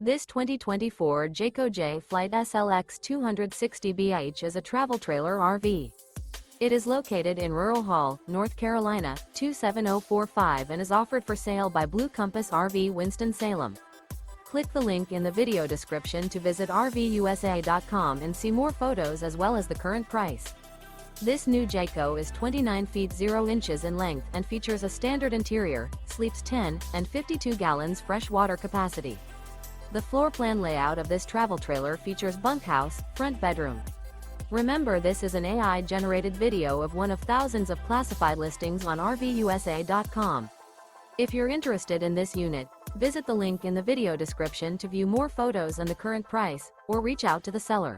This 2024 Jayco Jay Flight SLX 260BH is a travel trailer RV. It is located in Rural Hall, North Carolina, 27045 and is offered for sale by Blue Compass RV Winston, Salem. Click the link in the video description to visit RVUSA.com and see more photos as well as the current price. This new Jayco is 29 feet 0 inches in length and features a standard interior, sleeps 10 and 52 gallons fresh water capacity. The floor plan layout of this travel trailer features bunkhouse, front bedroom. Remember, this is an AI-generated video of one of thousands of classified listings on RVUSA.com. If you're interested in this unit, visit the link in the video description to view more photos and the current price, or reach out to the seller.